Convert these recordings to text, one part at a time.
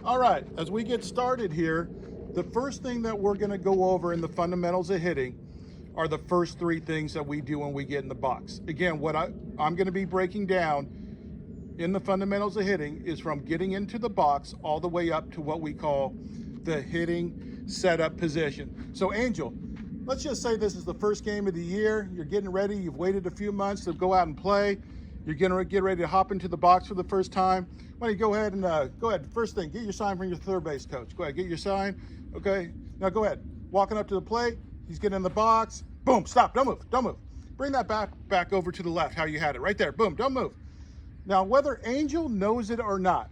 All right, as we get started here, the first thing that we're going to go over in the fundamentals of hitting are the first three things that we do when we get in the box. Again, what I'm going to be breaking down in the fundamentals of hitting is from getting into the box all the way up to what we call the hitting setup position. So Angel, let's just say this is the first game of the year. You're getting ready. You've waited a few months to go out and play. You're going to get ready to hop into the box for the first time. Why don't you go ahead and go ahead. First thing, get your sign from your third base coach. Go ahead, get your sign. Okay, now go ahead. Walking up to the plate. He's getting in the box. Boom, stop, don't move, don't move. Bring that back over to the left, how you had it, right there. Boom, don't move. Now, whether Angel knows it or not,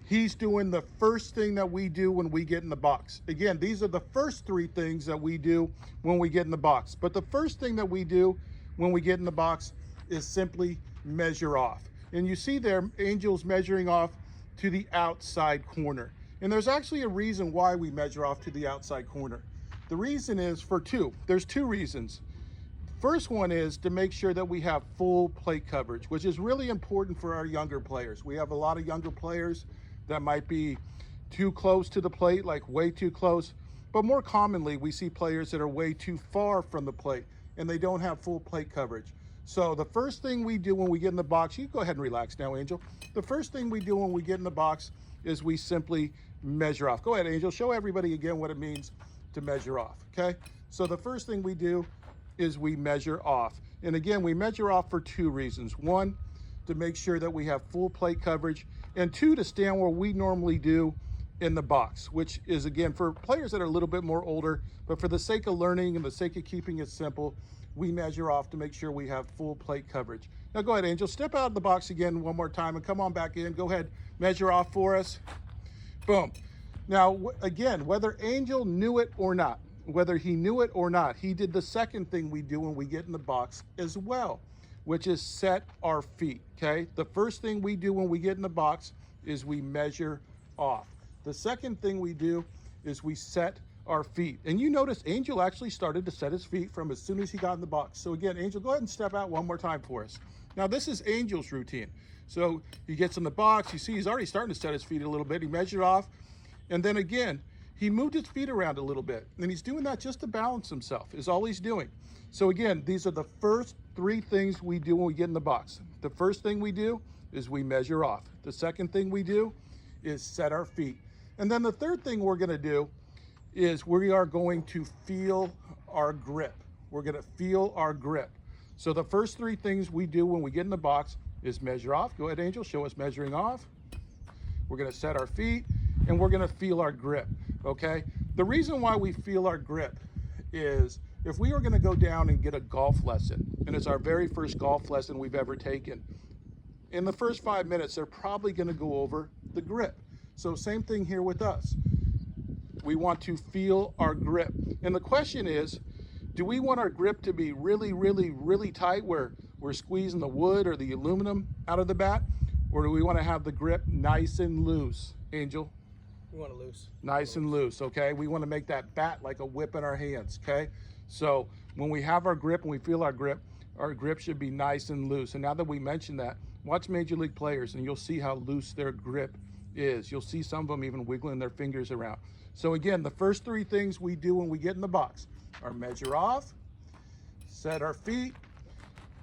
he's doing the first thing that we do when we get in the box. Again, these are the first three things that we do when we get in the box. But the first thing that we do when we get in the box is simply measure off. And you see there, Angel's measuring off to the outside corner. And there's actually a reason why we measure off to the outside corner. The reason is for two. There's two reasons. First one is to make sure that we have full plate coverage, which is really important for our younger players. We have a lot of younger players that might be too close to the plate, like way too close. But more commonly, we see players that are way too far from the plate and they don't have full plate coverage. So the first thing we do when we get in the box, you go ahead and relax now, Angel. The first thing we do when we get in the box is we simply measure off. Go ahead, Angel, show everybody again what it means to measure off, okay? So the first thing we do is we measure off. And again, we measure off for two reasons. One, to make sure that we have full plate coverage, and two, to stand where we normally do in the box, which is, again, for players that are a little bit more older, but for the sake of learning and the sake of keeping it simple, we measure off to make sure we have full plate coverage. Now go ahead, Angel, step out of the box again one more time and come on back in. Go ahead, measure off for us. Boom. Now, again, whether Angel knew it or not, he did the second thing we do when we get in the box as well, which is set our feet, okay? The first thing we do when we get in the box is we measure off. The second thing we do is we set our feet. And you notice Angel actually started to set his feet from as soon as he got in the box. So again, Angel, go ahead and step out one more time for us. Now, this is Angel's routine. So he gets in the box. You see he's already starting to set his feet a little bit. He measured off. And then again, he moved his feet around a little bit. And he's doing that just to balance himself, is all he's doing. So again, these are the first three things we do when we get in the box. The first thing we do is we measure off. The second thing we do is set our feet. And then the third thing we're going to do is we are going to feel our grip. We're going to feel our grip. So the first three things we do when we get in the box is measure off. Go ahead, Angel, show us measuring off. We're going to set our feet and we're going to feel our grip, okay? The reason why we feel our grip is if we were going to go down and get a golf lesson, and it's our very first golf lesson we've ever taken, in the first 5 minutes, they're probably going to go over the grip. So same thing here with us. We want to feel our grip. And the question is, do we want our grip to be really, really, really tight where we're squeezing the wood or the aluminum out of the bat? Or do we want to have the grip nice and loose, Angel? We want it loose. Nice and loose, okay? We want to make that bat like a whip in our hands, okay? So when we have our grip and we feel our grip should be nice and loose. And now that we mentioned that, watch Major League players and you'll see how loose their grip is. You'll see some of them even wiggling their fingers around. So again, the first three things we do when we get in the box are measure off, set our feet,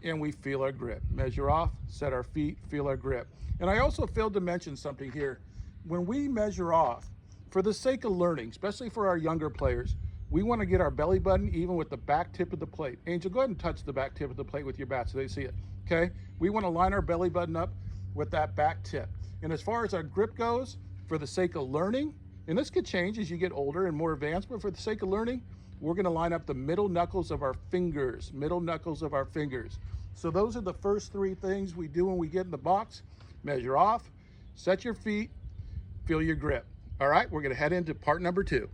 and we feel our grip. Measure off, set our feet, feel our grip. And I also failed to mention something here. When we measure off, for the sake of learning, especially for our younger players, we want to get our belly button even with the back tip of the plate. Angel, go ahead and touch the back tip of the plate with your bat so they see it, okay? We want to line our belly button up with that back tip. And as far as our grip goes, for the sake of learning, and this could change as you get older and more advanced, but for the sake of learning, we're going to line up the middle knuckles of our fingers, So those are the first three things we do when we get in the box. Measure off, set your feet, feel your grip. All right, we're going to head into part number 2.